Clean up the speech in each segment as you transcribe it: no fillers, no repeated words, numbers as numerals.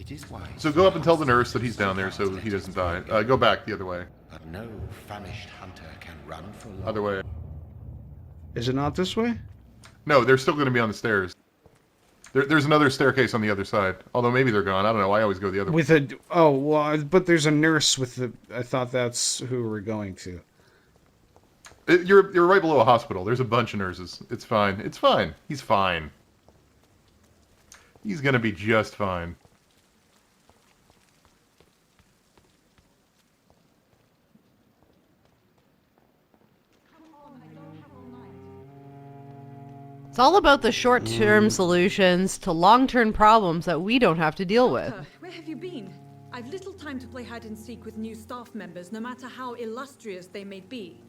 It is wise. So go up and tell the nurse that he's down there so he doesn't die. Go back the other way. But no famished hunter can run for long. Other way. Is it not this way? No, they're still going to be on the stairs. There's another staircase on the other side. Although maybe they're gone. I don't know. I always go the other way. With a... Oh, well, but there's a nurse with the... I thought that's who we're going to. You're right below a hospital. There's a bunch of nurses. It's fine. It's fine. He's fine. He's going to be just fine. It's all about the short-term solutions to long-term problems that we don't have to deal with. Doctor, where have you been? I've little time to play hide and seek with new staff members, no matter how illustrious they may be.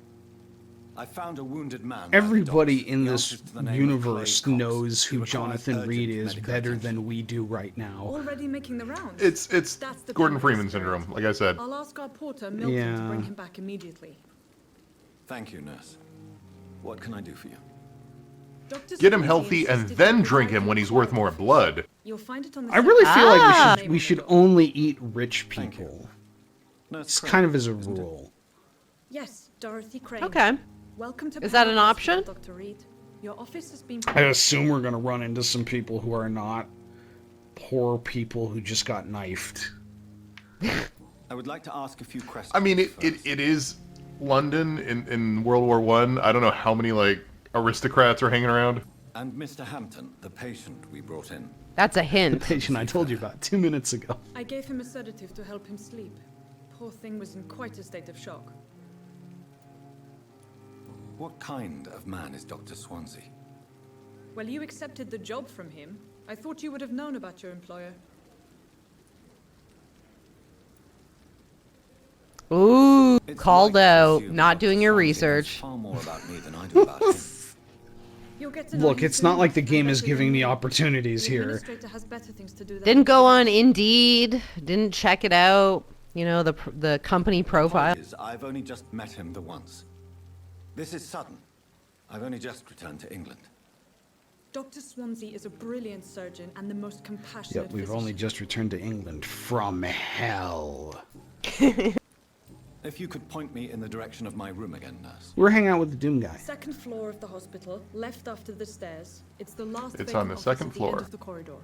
I found a wounded man. Everybody in this universe knows who Jonathan Reed is better than we do right now. Already making the rounds. It's Gordon Freeman syndrome, like I said. I'll ask our porter, Milton, to bring him back immediately. Thank you, nurse. What can I do for you? Get him healthy and then drink him when he's worth more blood. You'll find it on the I really feel like we should only eat rich people. It's kind of as a rule. Yes, Dorothy Crane. Okay. Welcome to Is that an option? Dr. Reed. Your office has been... I assume we're going to run into some people who are not poor people who just got knifed. I would like to ask a few questions. I mean, it is London in World War I. I don't know how many, like, aristocrats are hanging around. And Mr. Hampton, the patient we brought in. That's a hint. The patient I told you about 2 minutes ago. I gave him a sedative to help him sleep. Poor thing was in quite a state of shock. What kind of man is Dr. Swansea? Well, you accepted the job from him. I thought you would have known about your employer. Ooh, called out. Not doing your research. Far more about me than I do about him. Look, it's not like the game is giving me opportunities here. Didn't go on Indeed. Didn't check it out. You know, the company profile. I've only just met him the once. This is sudden. I've only just returned to England. Dr. Swansea is a brilliant surgeon and the most compassionate Yep, we've only just returned to England from hell. If you could point me in the direction of my room again, nurse. We're hanging out with the Doom guy. Second floor of the hospital, left after the stairs. It's the last. It's on the second floor. End of the corridor.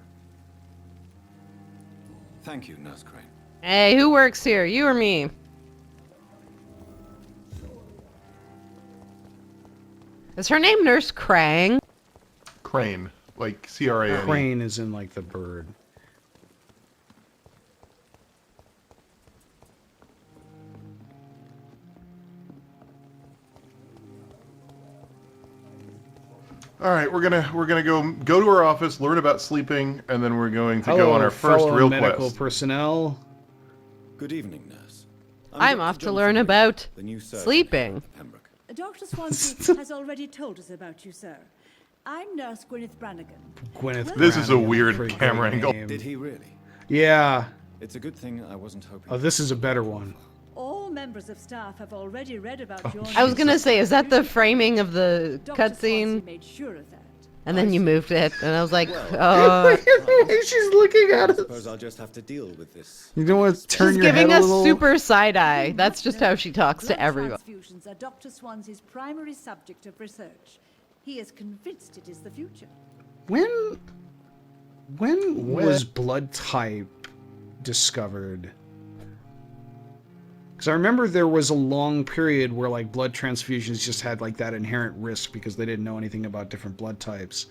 Thank you, Nurse Crane. Hey, who works here? You or me? Is her name Nurse Crane? Crane, like C-R-A-N-E. Crane is in like the bird. All right, we're gonna go to our office, learn about sleeping, and then we're going to go on our first real medical quest. Personnel. Good evening, nurse. I'm off to learn about sleeping. Dr. Swansea has already told us about you, sir. I'm Nurse Gwyneth Brannigan. This is a weird camera angle. Did he really? Yeah. It's a good thing I wasn't hoping. Oh, this is a better one. All members of staff have already read about your... I was gonna say, is that the framing of the cutscene? made sure of that. And then you moved it, and I was like, She's looking at us. I suppose I'll just have to deal with this. You don't want to turn She's your head giving a us little... super side eye. That's just how she talks to everyone. Transfusions are Dr. Swansea's primary subject of research. He is convinced it is the future. When was blood type discovered? Because I remember there was a long period where like blood transfusions just had like that inherent risk because they didn't know anything about different blood types.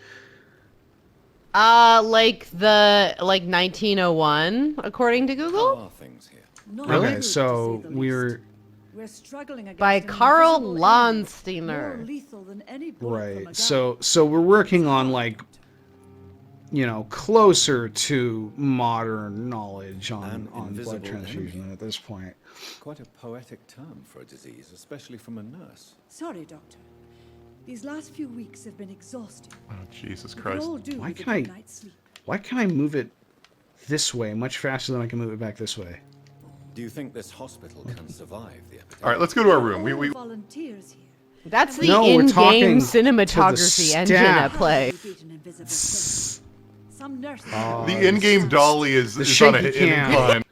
Like 1901, according to Google. How are things here? Okay, so we're struggling against By an Carl invisible enemy, Lonsteiner. more lethal than any bullet from a right. gun. So we're working on like, you know, closer to modern knowledge on blood invisible transfusion enemy. at this point. Quite a poetic term for a disease, especially from a nurse. Sorry, Doctor. These last few weeks have been exhausting. Oh, Jesus We could Christ. all do Why with a can't good night's sleep. Why can I move it this way much faster than I can move it back this way? Do you think this hospital can survive the epidemic? All right, let's go to our room. All We volunteers here. That's the No, we're talking in-game to the cinematography engine staff. at play. Defeat an invisible foe. some nurse. The in-game dolly is on shaky an cam. incline.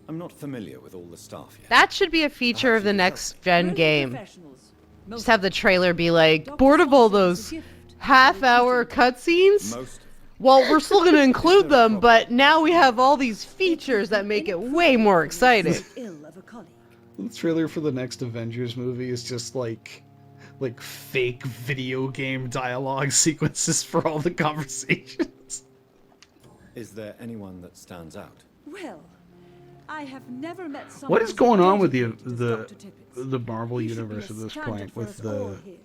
I'm not familiar with all the staff yet. That should be a feature of the next gen We're game. professionals. Just have the trailer be like, bored of all those half-hour cutscenes? Most Well, we're still going to include them, but now we have all these features that make it way more exciting. Ill of a colleague. The trailer for the next Avengers movie is just like fake video game dialogue sequences for all the conversations. is there anyone that stands out? Well, I have never met someone. What is going on with the Dr. Tippett. the Marvel He should be universe a at this standard point for with us all the here.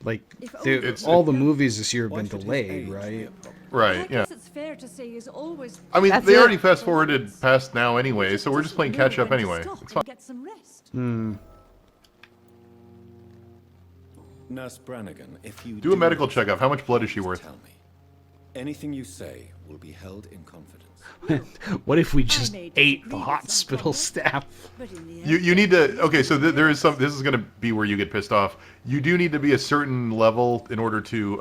like If they- only- all the movies this year have Why been should his delayed, age be right? a problem? I Right, yeah. guess it's fair to say he's always. I mean, That's they it. already fast-forwarded past now anyway, so we're just playing Doesn't know catch-up when to anyway. stop It's and fine. get some rest. Hmm. Nurse Brannigan, if you Do a medical checkup. How much blood is she worth? Tell me. Anything you say will be held in confidence. What if we just may ate disagree the with hospital some staff? But in the You end, need to okay. So there is some. This is gonna be where you get pissed off. You do need to be a certain level in order to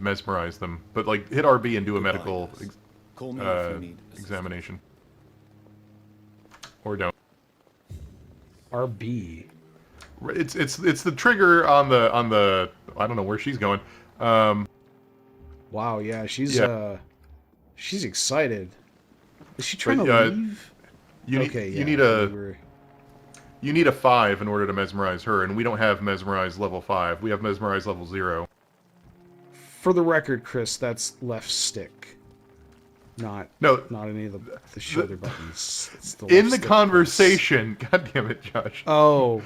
mesmerize them. But like hit RB and do a medical Call me if you need assistance. examination, or don't. RB. It's the trigger on the. I don't know where she's going. Wow, yeah, she's Yeah. she's excited. Is she trying But, to yeah, leave? You need Okay, you yeah, need we a were- you need a 5 in order to mesmerize her, and we don't have mesmerize level 5. We have mesmerize level 0. For the record, Chris, that's left stick. Not No, any of the shoulder buttons. It's the in left the stick, Chris. conversation. God damn it, Josh. Oh.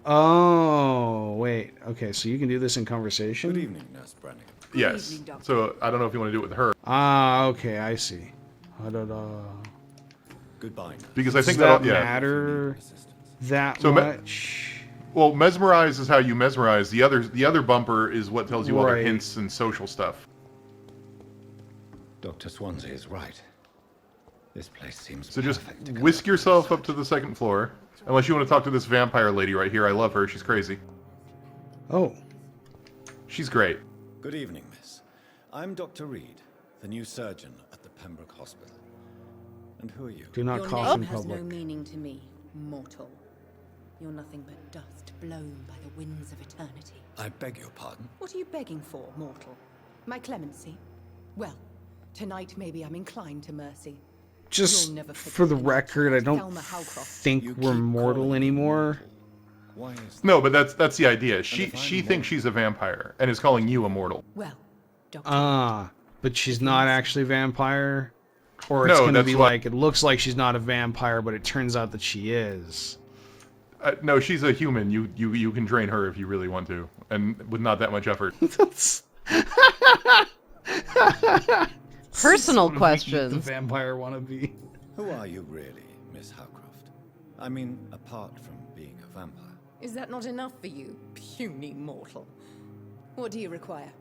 Oh, wait. Okay, so you can do this in conversation? Good evening, Nurse Brannigan. Yes. evening, Doctor. So I don't know if you want to do it with her Ah, okay, I see. Goodbye, nurse. because I Does think that that'll yeah. matter Assistance. that So much? Well, mesmerize is how you mesmerize. The other bumper is what tells you other Right. hints and social stuff. Dr. Swansea is right. This place seems So just perfect to whisk conduct yourself up research. to the second floor, unless you want to talk to this vampire lady right here. I love her. She's crazy. Oh. She's great. Good evening, miss. I'm Dr. Reed, the new surgeon at the Pembroke Hospital. And who are you? Do not Your cough name in has public. no meaning to me, mortal. You're nothing but dust blown by the winds of eternity. I beg your pardon? What are you begging for, mortal? My clemency? Well, tonight maybe I'm inclined to mercy. Just You'll never forget for the me. record, I don't Thelma Howcroft. think You we're keep mortal calling me anymore. Why is that? No, but that's the idea. She if I'm thinks mortal? she's a vampire and is calling you immortal. Well, Doctor. Ah, but she's not actually a vampire? Or it's No, going to that's be what- like, it looks like she's not a vampire, but it turns out that she is. No, she's a human. You can train her if you really want to, and with not that much effort. Personal The questions. vampire wannabe. Who are you really, Miss Howcroft? I mean, apart from being a vampire. Is that not enough for you, puny mortal? What do you require?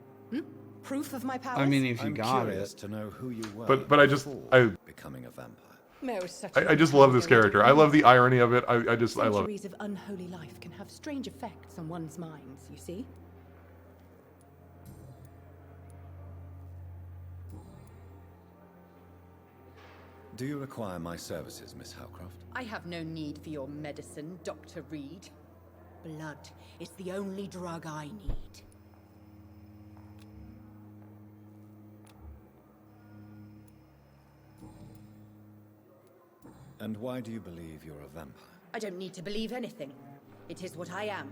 Proof of my powers? I mean, if you I'm got curious it. to know who you were But I just before becoming a vampire. Mayor is such I just love this character. I love the irony of it. I love it. Centuries of unholy life can have strange effects on one's minds, you see? Do you require my services, Miss Howcroft? I have no need for your medicine, Dr. Reed. Blood is the only drug I need. And why do you believe you're a vampire? I don't need to believe anything. It is what I am.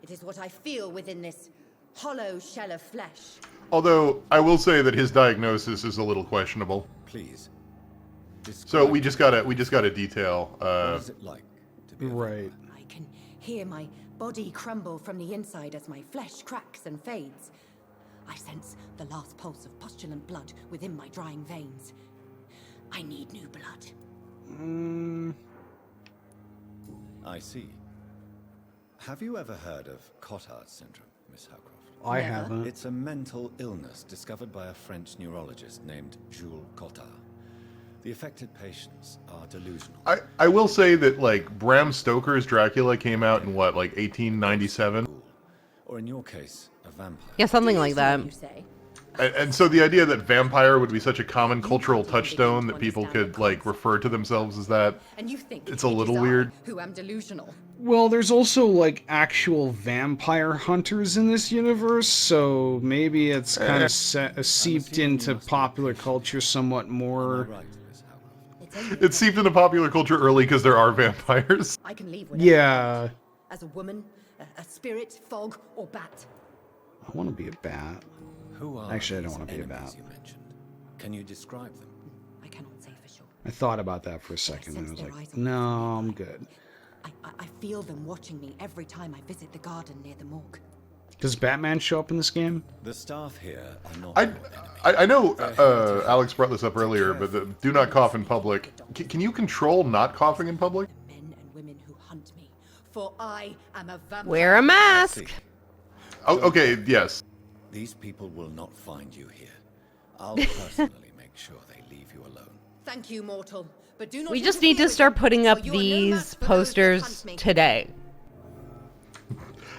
It is what I feel within this hollow shell of flesh. Although I will say that his diagnosis is a little questionable. Please. So describe we just gotta detail. what is it like to be a Right. vampire? I can hear my body crumble from the inside as my flesh cracks and fades. I sense the last pulse of postulant blood within my drying veins. I need new blood. I see. Have you ever heard of Cotard syndrome, Miss Howcroft? I Never. haven't. It's a mental illness discovered by a French neurologist named Jules Cotard. The affected patients are delusional. I will say that like Bram Stoker's Dracula came out in what, like 1897. Or in your case, a vampire. Yeah, something like that. You say? And so the idea that vampire would be such a common cultural touchstone that people could, like, refer to themselves as that, And you think it's a it little is I weird. who am delusional. Well, there's also, like, actual vampire hunters in this universe, so maybe it's kind of seeped into popular culture somewhat Am I more. right, Miss Howard? It seeped into popular culture early because there are vampires. I can leave whenever Yeah, as a woman, a spirit, fog, or bat. I want to be a bat. Who are Actually, I don't these wanna be a enemies bat. you mentioned? Can you describe them? I cannot say for sure. I thought about that for a second, and I was sense their like, eyes on no, me. I'm good. I feel them watching me every time I visit the garden near the morgue. Does Batman show up in this game? The staff here are not I, your enemy. I know Alex brought this up earlier, but the do not cough in public. Can you control not coughing in public? Men and women who hunt me, for I am a vampire. Wear a mask. See, Oh, okay, yes. these people will not find you here. I'll personally make sure they leave you alone. Thank you, mortal. But do not We just need to interfere start with putting them, up or you are no match these for those that posters hunt me. today.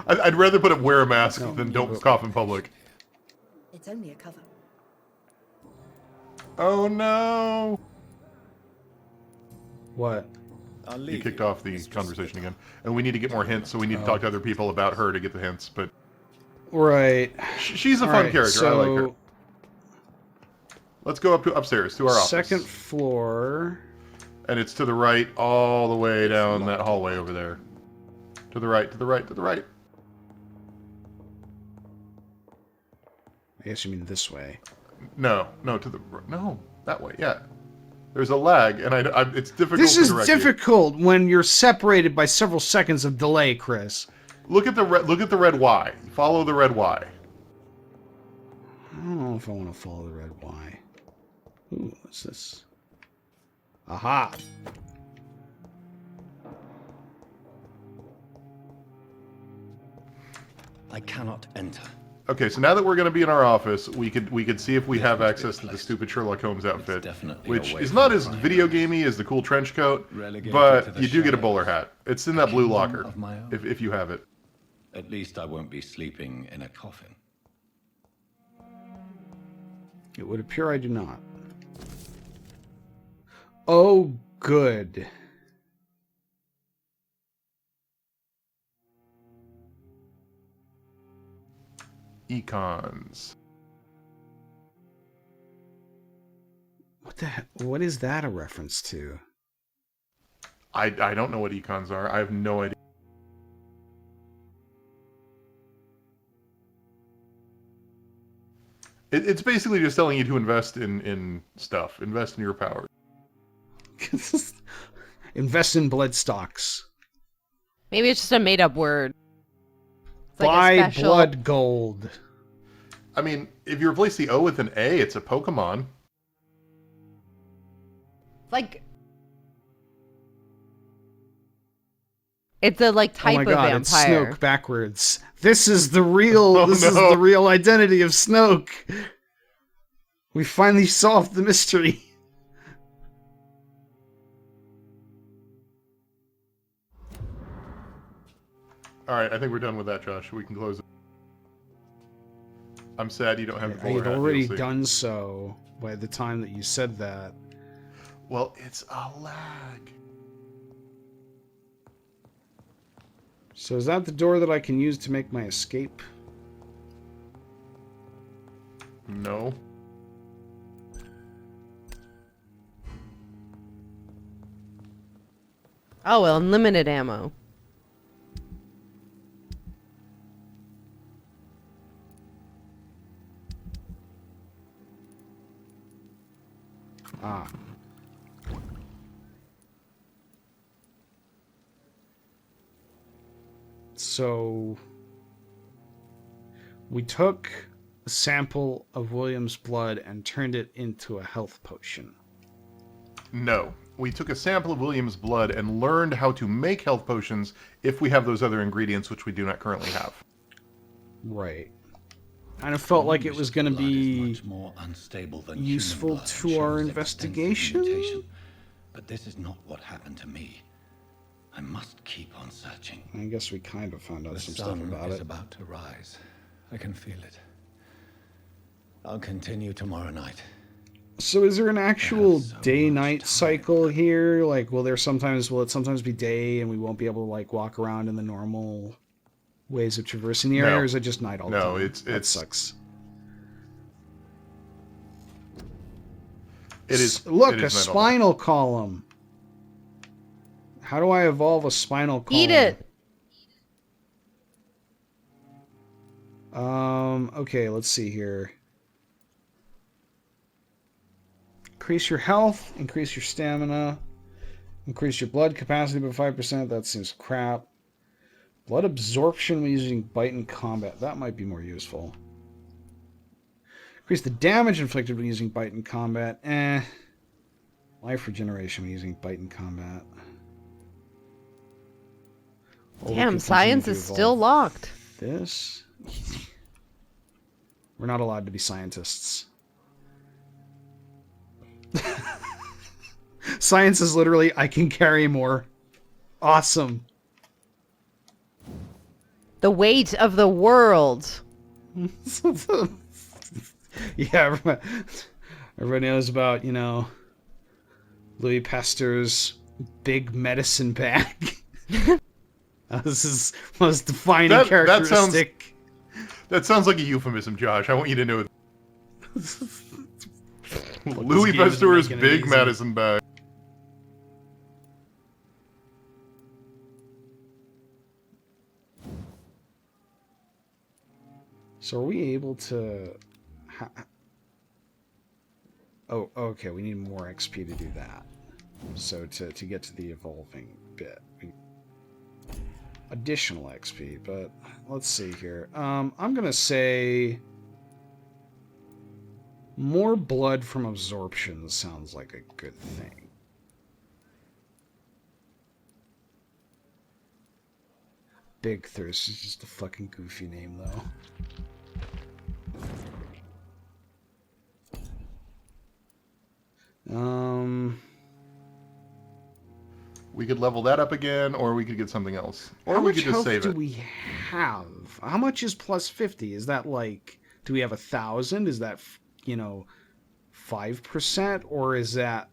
I'd rather put up wear a mask than don't cough in public. It's only a cover. Oh no! What? I'll You leave kicked you, off the Mistress conversation Wickham. again. And we need to get more hints, so we need to talk to other people about her to get the hints, but Right. she's a fun Alright, character, I like her. Let's go upstairs to our office. Second floor. And it's to the right, all the way down that hallway over there. To the right, to the right, to the right. I guess you mean this way. No, that way, yeah. There's a lag, and it's difficult This to is direct you. difficult when you're separated by several seconds of delay, Chris. Look at the red Y. Follow the red Y. I don't know if I want to follow the red Y. Ooh, what's this? Aha! I cannot enter. Okay, so now that we're going to be in our office, we could see if we have access to the stupid Sherlock Holmes outfit, definitely which away is from not the as fire. video gamey as the cool trench coat, Relegated to but the you do get a shadows. bowler hat. It's in that blue kingdom locker, of my own. if you have it. At least I won't be sleeping in a coffin. It would appear I do not. Oh, good. Econs. What is that a reference to? I don't know what econs are. I have no idea. It's basically just telling you to invest in stuff. Invest in your powers. Invest in blood stocks. Maybe it's just a made-up word. It's like a Buy special- blood gold. I mean, if you replace the O with an A, it's a Pokemon. Like, it's a type Oh my of god, it's vampire. Snoke backwards. This is the real this is no. the real identity of Snoke. We finally solved the mystery. Alright, I think we're done with that, Josh. We can close it. I'm sad you don't have the I bowler had hat, already you'll see. done so by the time that you said that. Well, it's a lag. So is that the door that I can use to make my escape? No. Oh, well, unlimited ammo. Ah. So we took a sample of William's blood and turned it into a health potion. No. We took a sample of William's blood and learned how to make health potions if we have those other ingredients, which we do not currently have. Right. Kind of felt like it was going to Blood is be much more unstable than useful human blood and to our shows extensive investigation? mutation. But this is not what happened to me. I must keep on searching. I guess we kind of found out The some stuff sun about is it. about to rise. I can feel it. I'll continue tomorrow night. So is there an actual so day-night much time. cycle here? Like, will it sometimes be day and we won't be able to, like, walk around in the normal ways of traversing the area, No. or is it just night all the No, time? it's- That sucks. It is. Look, it a is night all spinal column. How do I evolve a spinal column? Eat it. Okay, let's see here. Increase your health, increase your stamina, increase your blood capacity by 5%. That seems crap. Blood absorption when using bite in combat. That might be more useful. Increase the damage inflicted when using bite in combat. Life regeneration when using bite in combat. Or we Damn, can science continue is to still evolve locked. this. We're not allowed to be scientists. Science is literally, I can carry more. Awesome. The weight of the world. Yeah, everybody knows about, Louis Pasteur's big medicine bag. This is most defining characteristic. That sounds like a euphemism, Josh. I want you to know. Look, Louis this game is Pasteur's making it big easy. medicine bag. So are we able to... Oh, okay, we need more XP to do that. So to get to the evolving bit. Additional XP, but let's see here. I'm gonna say... More blood from absorption sounds like a good thing. Big Thirst is just a fucking goofy name, though. We could level that up again, or we could get something else. Or How we much could just health save do it. we have? How much is plus 50? Is that like, do we have 1,000? Is that, 5%? Or is that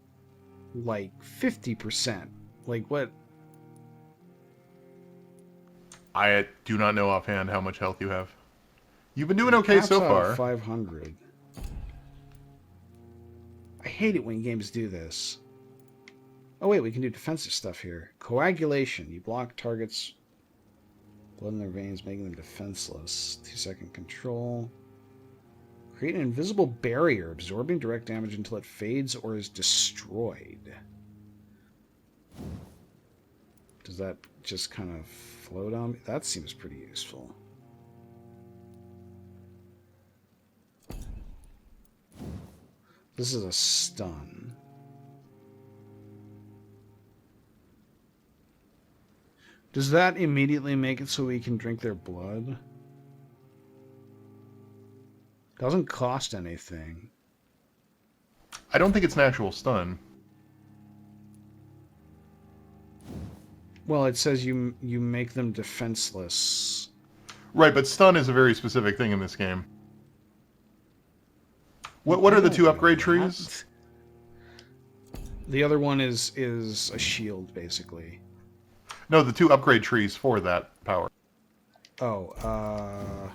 like 50%? Like what? I do not know offhand how much health you have. You've been doing okay Caps so out far. 500. I hate it when games do this. Oh wait, we can do defensive stuff here. Coagulation. You block targets' blood in their veins, making them defenseless. 2-second control. Create an invisible barrier, absorbing direct damage until it fades or is destroyed. Does that just kind of float on me? That seems pretty useful. This is a stun. Does that immediately make it so we can drink their blood? Doesn't cost anything. I don't think it's an actual stun. Well, it says you make them defenseless. Right, but stun is a very specific thing in this game. What are the two upgrade trees? The other one is a shield, basically. No, the two upgrade trees for that power. Oh,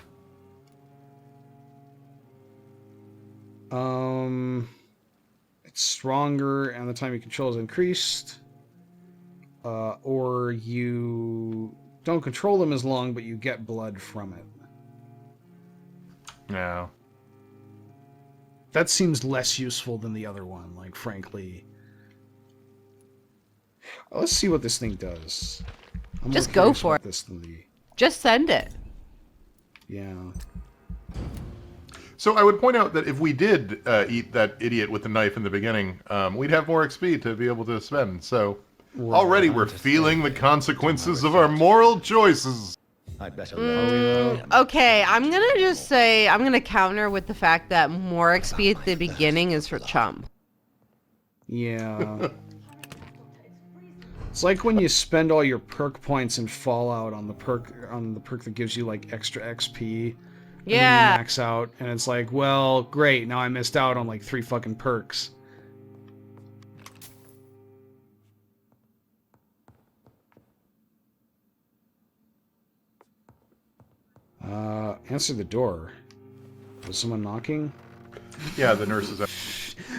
it's stronger and the time you control is increased. Or you don't control them as long, but you get blood from it. No. That seems less useful than the other one, like, frankly. Let's see what this thing does. I'm Just more go curious for about it. this than the... Just send it. Yeah. So I would point out that if we did eat that idiot with the knife in the beginning, we'd have more XP to be able to spend. So already we're feeling the consequences of our moral choices. I'd better learn. Okay, I'm gonna just say, I'm gonna counter with the fact that more XP at the beginning is for chump. Yeah. It's like when you spend all your perk points in Fallout on the perk that gives you like extra XP. And then you max out, and it's like, well, great, now I missed out on like 3 fucking perks. Answer the door. Was someone knocking? Yeah, the nurse is out.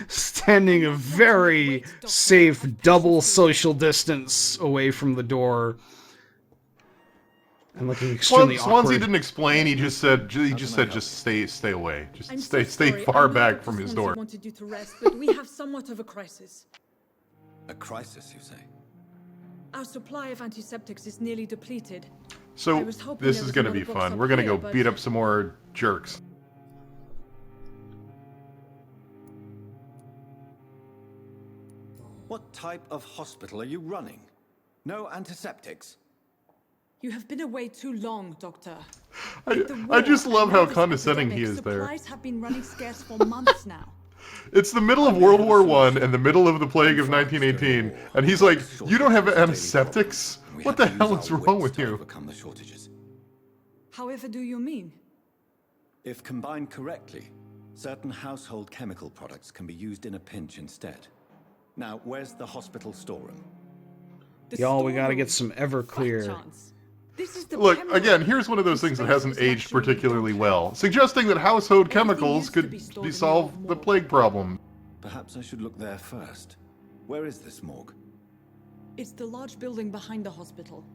Standing a very safe double social distance away from the door. And looking extremely Swansea awkward. didn't explain. He just said just stay away. Just stay far back from his door. Wanted you to rest, but we have somewhat of a crisis. A crisis, you say? Our supply of antiseptics is nearly depleted. So this is going to be fun. We're going to go beat up some more jerks. What type of hospital are you running? No antiseptics? You have been away too long, Doctor. I just love how condescending he is there. Supplies have been running scarce for months now. It's the middle of World War I and the middle of the plague of 1918, and he's like, "You don't have antiseptics? What the hell is wrong with you?" Overcome the shortages. However do you mean? If combined correctly, certain household chemical products can be used in a pinch instead. Now, where's the hospital storeroom? Y'all, we gotta get some Everclear. Look, again, here's one of those things that hasn't aged particularly well, suggesting that household chemicals could solve the plague problem. Perhaps I should look there first. Where is this morgue? It's the large building behind the hospital.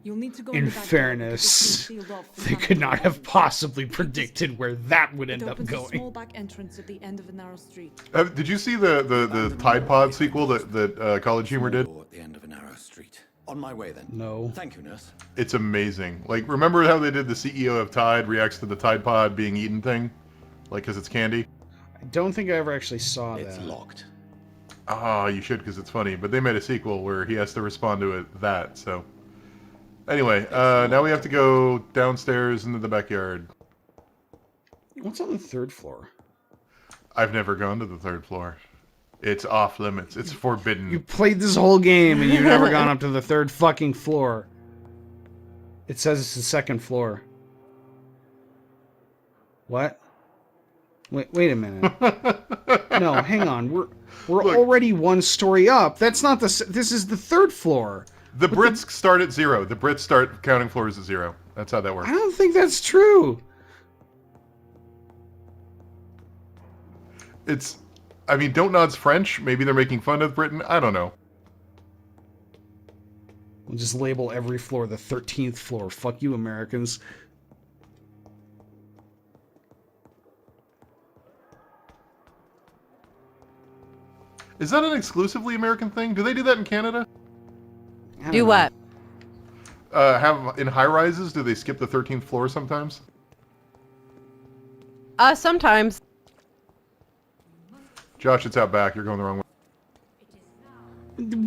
You'll need to go In the back fairness, door because it's sealed off from they time could to not time. have possibly predicted where that would end It up opens a going. small back entrance at the end of a narrow street. Did you see the Tide Pod sequel that College Humor did? Door at the end of a narrow street. On my way then. No. Thank you, nurse. It's amazing. Like, remember how they did the CEO of Tide reacts to the Tide Pod being eaten thing? Like, because it's candy? I don't think I ever actually saw It's that. locked. Ah, you should, because it's funny. But they made a sequel where he has to respond to that, so... Anyway, now we have to go downstairs into the backyard. What's on the 3rd floor? I've never gone to the 3rd floor. It's off limits. It's forbidden. You played this whole game and you've never gone up to the 3rd fucking floor. It says it's the 2nd floor. What? Wait a minute. No, hang on. We're Look, already 1 story up. That's not the. This is the 3rd floor. The Brits start at 0. The Brits start counting floors at 0. That's how that works. I don't think that's true. It's... I mean, Don't Nod's French. Maybe they're making fun of Britain. I don't know. We'll just label every floor the 13th floor. Fuck you, Americans. Is that an exclusively American thing? Do they do that in Canada? Do what? Have in high-rises, do they skip the 13th floor sometimes? Sometimes. Josh, it's out back. You're going the wrong way.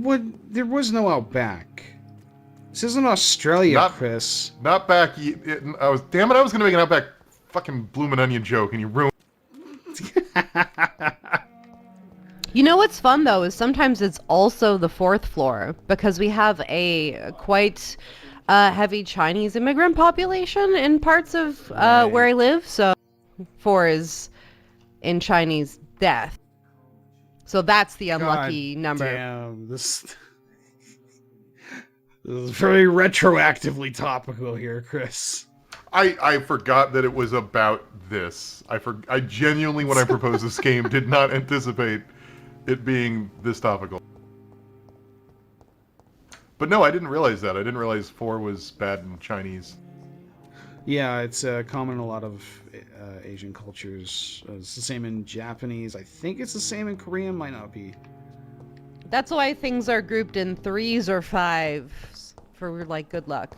What? There was no Outback. This isn't Australia, Chris. Not back. Damn it! I was gonna make an Outback fucking bloomin' onion joke, and you ruined. You know what's fun though is sometimes it's also the 4th floor because we have a quite heavy Chinese immigrant population in parts of where I live. So 4 is in Chinese death. So that's the unlucky number. Damn, this is very retroactively topical here, Chris. I forgot that it was about this. I genuinely, when I proposed this game, did not anticipate it being this topical. But no, I didn't realize that. I didn't realize 4 was bad in Chinese. Yeah, it's common in a lot of Asian cultures. It's the same in Japanese. I think it's the same in Korean. Might not be. That's why things are grouped in 3s or 5s for like good luck.